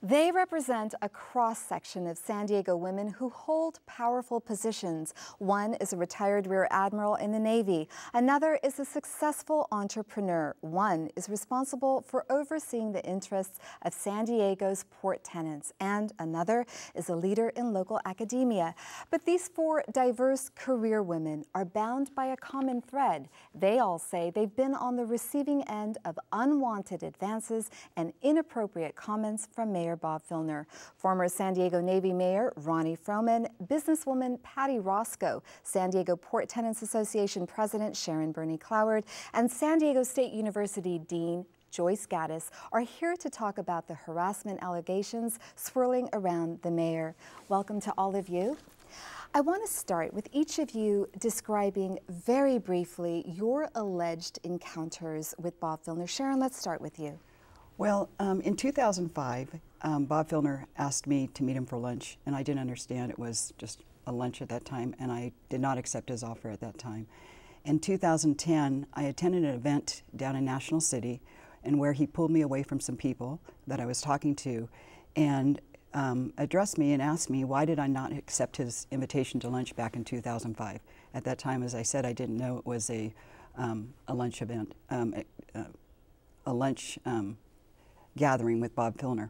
They represent a cross-section of San Diego women who hold powerful positions. One is a retired Rear Admiral in the Navy. Another is a successful entrepreneur. One is responsible for overseeing the interests of San Diego's port tenants. And another is a leader in local academia. But these four diverse career women are bound by a common thread. They all say they've been on the receiving end of unwanted advances and inappropriate comments from Mayor Bob Filner. Former San Diego Navy Mayor Ronnie Froman, businesswoman Patty Roscoe, San Diego Port Tenants Association President Sharon Burney Cloward, and San Diego State University Dean Joyce Gaddis are here to talk about the harassment allegations swirling around the mayor. Welcome to all of you. I want to start with each of you describing very briefly your alleged encounters with Bob Filner. Sharon, let's start with you. Well, in 2005, Bob Filner asked me to meet him for lunch, and I didn't understand it was just a lunch at that time, and I did not accept his offer at that time. In 2010, I attended an event down in National City, and where he pulled me away from some people that I was talking to, and addressed me and asked me why did I not accept his invitation to lunch back in 2005. At that time, as I said, I didn't know it was a lunch event, a lunch gathering with Bob Filner.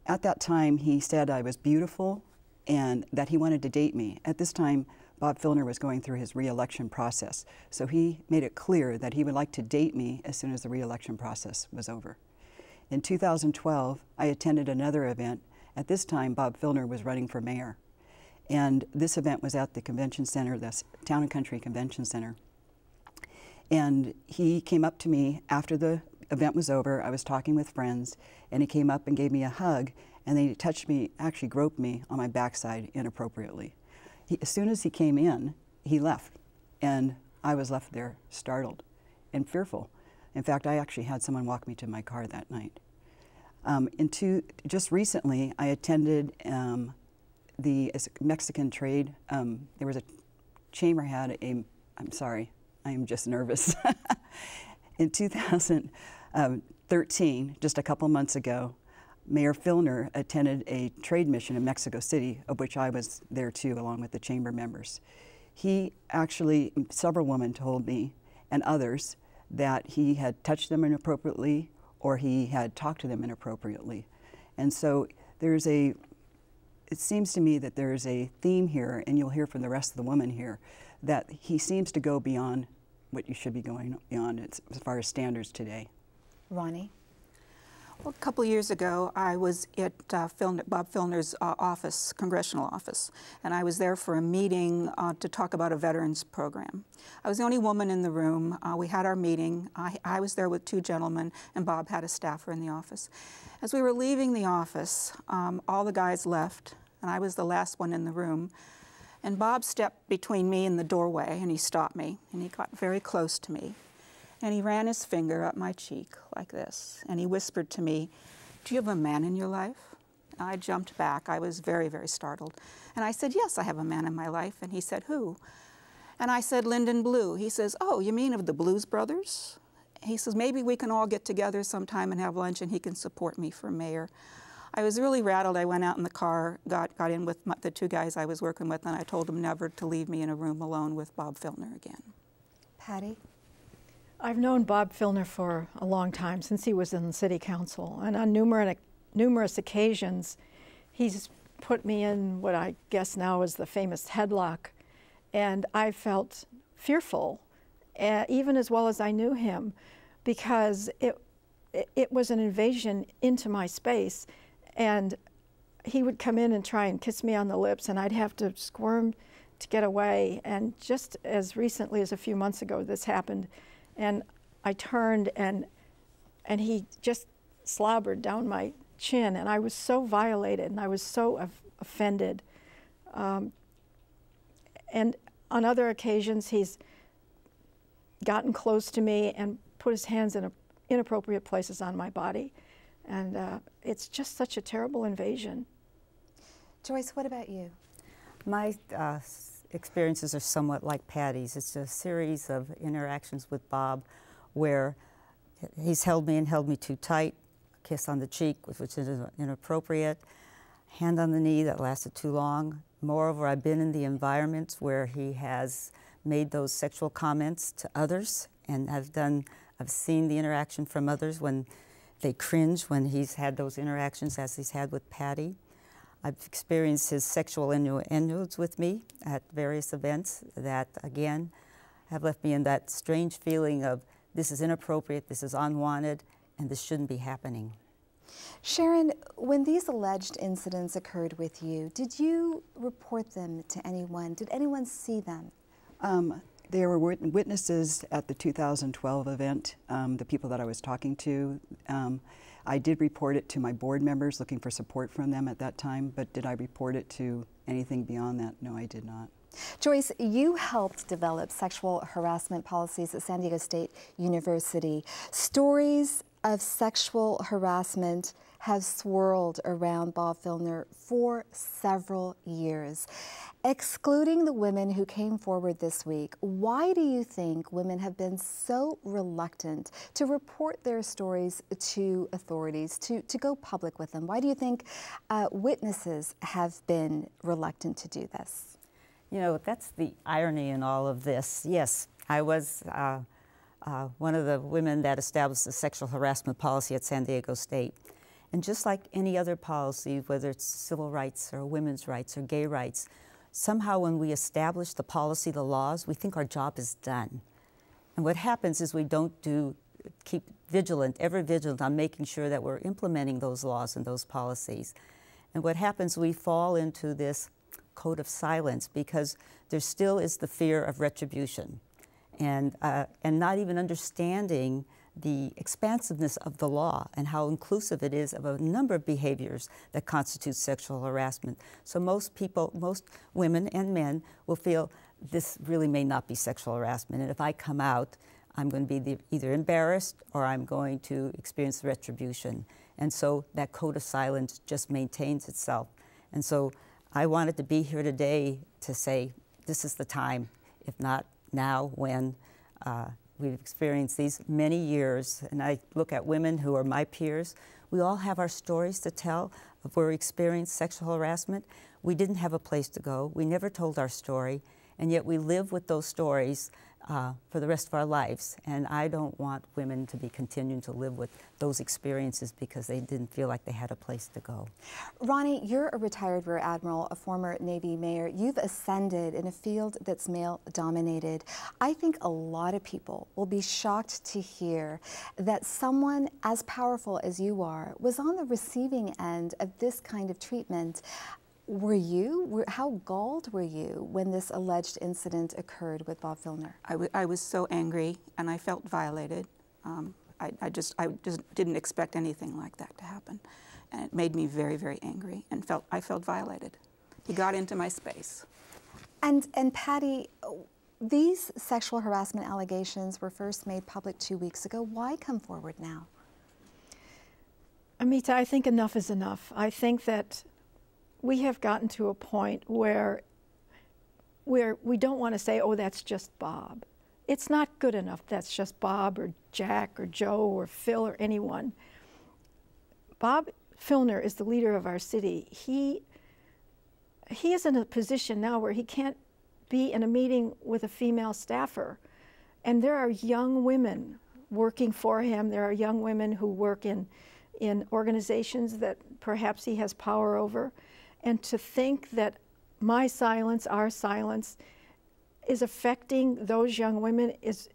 At that time, he said I was beautiful and that he wanted to date me. At this time, Bob Filner was going through his re-election process, so he made it clear that he would like to date me as soon as the re-election process was over. In 2012, I attended another event. At this time, Bob Filner was running for mayor, and this event was at the convention center, the Town and Country Convention Center. And he came up to me after the event was over. I was talking with friends, and he came up and gave me a hug, and then he touched me, actually groped me on my backside inappropriately. As soon as he came in, he left, and I was left there startled and fearful. In fact, I actually had someone walk me to my car that night. Just recently, I attended the Mexican trade. There was a chamber had a, I'm sorry, I am just nervous. In 2013, just a couple months ago, Mayor Filner attended a trade mission in Mexico City, of which I was there too, along with the chamber members. He actually, several women told me, and others, that he had touched them inappropriately or he had talked to them inappropriately. And so it seems to me that there's a theme here, and you'll hear from the rest of the women here, that he seems to go beyond what you should be going beyond as far as standards today. Ronnie? Well, a couple years ago, I was at Bob Filner's office, congressional office, and I was there for a meeting to talk about a veterans program. I was the only woman in the room. We had our meeting. I was there with two gentlemen, and Bob had a staffer in the office. As we were leaving the office, all the guys left, and I was the last one in the room. And Bob stepped between me and the doorway, and he stopped me, and he got very close to me. And he ran his finger up my cheek like this, and he whispered to me, "Do you have a man in your life?" And I jumped back. I was very, very startled. And I said, "Yes, I have a man in my life." And he said, "Who?" And I said, "Lyndon Blue." He says, "Oh, you mean of the Blues Brothers?" He says, "Maybe we can all get together sometime and have lunch, and he can support me for mayor." I was really rattled. I went out in the car, got in with the two guys I was working with, and I told them never to leave me in a room alone with Bob Filner again. Patty? I've known Bob Filner for a long time, since he was in the city council, and on numerous occasions he's put me in what I guess now is the famous headlock, and I felt fearful, even as well as I knew him, because it was an invasion into my space, and he would come in and try and kiss me on the lips, and I'd have to squirm to get away. And just as recently as a few months ago, this happened. And I turned, and he just slobbered down my chin, and I was so violated, and I was so offended. And on other occasions, he's gotten close to me and put his hands in inappropriate places on my body. And it's just such a terrible invasion. Joyce, what about you? My experiences are somewhat like Patty's. It's a series of interactions with Bob where he's held me and held me too tight. kiss on the cheek, which is inappropriate, hand on the knee that lasted too long. Moreover, I've been in the environments where he has made those sexual comments to others, and I've seen the interaction from others when they cringe when he's had those interactions as he's had with Patty. I've experienced his sexual innuendos with me at various events that, again, have left me in that strange feeling of this is inappropriate, this is unwanted, and this shouldn't be happening. Sharon, when these alleged incidents occurred with you, did you report them to anyone? Did anyone see them? There were witnesses at the 2012 event, the people that I was talking to. I did report it to my board members, looking for support from them at that time, but did I report it to anything beyond that? No, I did not. Joyce, you helped develop sexual harassment policies at San Diego State University. Stories of sexual harassment have swirled around Bob Filner for several years. Excluding the women who came forward this week, why do you think women have been so reluctant to report their stories to authorities, to go public with them? Why do you think witnesses have been reluctant to do this? You know, that's the irony in all of this. Yes, I was one of the women that established the sexual harassment policy at San Diego State. And just like any other policy, whether it's civil rights or women's rights or gay rights, somehow when we establish the policy, the laws, we think our job is done. And what happens is we don't keep vigilant, ever vigilant on making sure that we're implementing those laws and those policies. And what happens, we fall into this code of silence because there still is the fear of retribution and not even understanding the expansiveness of the law and how inclusive it is of a number of behaviors that constitute sexual harassment. So most people, most women and men will feel this really may not be sexual harassment, and if I come out, I'm going to be either embarrassed or I'm going to experience retribution. And so that code of silence just maintains itself. And so I wanted to be here today to say this is the time, if not now, when we've experienced these many years, and I look at women who are my peers. We all have our stories to tell of where we experienced sexual harassment. We didn't have a place to go. We never told our story, and yet we live with those stories for the rest of our lives. And I don't want women to be continuing to live with those experiences because they didn't feel like they had a place to go. Ronnie, you're a retired Rear Admiral, a former Navy mayor. You've ascended in a field that's male-dominated. I think a lot of people will be shocked to hear that someone as powerful as you are was on the receiving end of this kind of treatment. How galled were you when this alleged incident occurred with Bob Filner? I was so angry and I felt violated. I just didn't expect anything like that to happen. And it made me very, very angry and I felt violated. He got into my space. And Patty, these sexual harassment allegations were first made public 2 weeks ago. Why come forward now? Amita, I think enough is enough. I think that we have gotten to a point where we don't want to say, oh, that's just Bob. It's not good enough that's just Bob or Jack or Joe or Phil or anyone. Bob Filner is the leader of our city. He is in a position now where he can't be in a meeting with a female staffer. And there are young women working for him. There are young women who work in organizations that perhaps he has power over. And to think that my silence, our silence, is affecting those young women is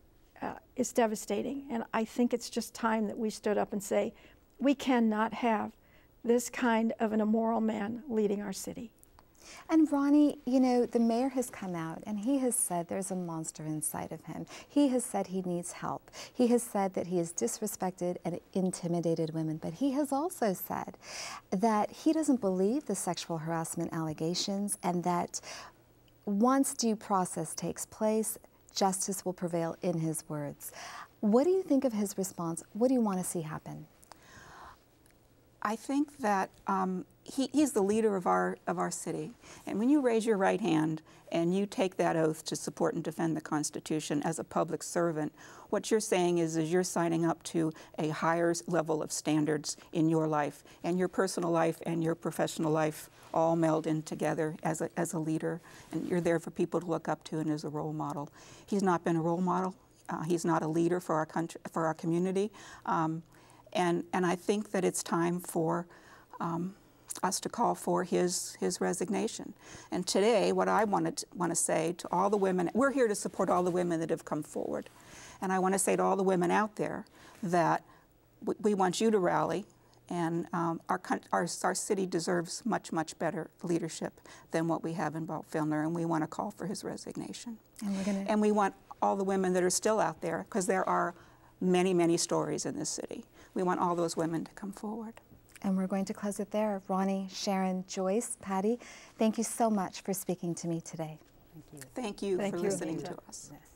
devastating. And I think it's just time that we stood up and say, we cannot have this kind of an immoral man leading our city. And Ronnie, you know, the mayor has come out and he has said there's a monster inside of him. He has said he needs help. He has said that he has disrespected and intimidated women, but he has also said that he doesn't believe the sexual harassment allegations and that once due process takes place, justice will prevail, in his words. What do you think of his response? What do you want to see happen? I think that he's the leader of our city. And when you raise your right hand and you take that oath to support and defend the Constitution as a public servant, what you're saying is you're signing up to a higher level of standards in your life, and your personal life and your professional life all meld in together as a leader. And you're there for people to look up to and as a role model. He's not been a role model. He's not a leader for our country, for our community. And I think that it's time for us to call for his resignation. And today, what I want to say to all the women, we're here to support all the women that have come forward. And I want to say to all the women out there that we want you to rally, and our city deserves much, much better leadership than what we have in Bob Filner, and we want to call for his resignation. And we want all the women that are still out there, because there are many, many stories in this city. We want all those women to come forward. And we're going to close it there. Ronnie, Sharon, Joyce, Patty, thank you so much for speaking to me today. Thank you for listening to us. Yes.